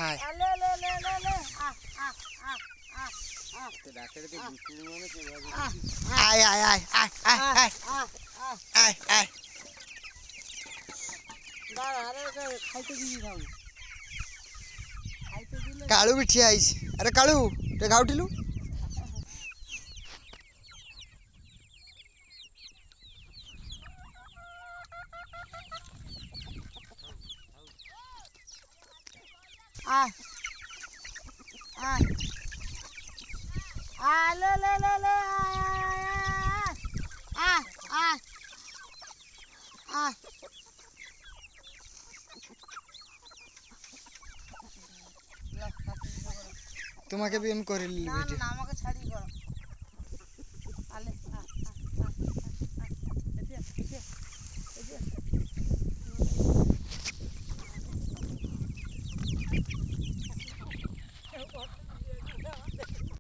আয় ले ले ले ले ले आ आ आ आ आ तो डॉक्टर के दूसरे में के আয় আয় আয় আয় আয় আয় आ আয় আয় दादा अरे खाइते दिली खाऊ खाइते दिले কালু ବି ଠିଆ ହେଇଛି ଆରେ କାଳୁ ଟିକେ ଗାଉଠିଲୁ आ आ आ ले ले ले ले आ आ आ তোমাকে भी আমি করে না ভিডিও না আমাকে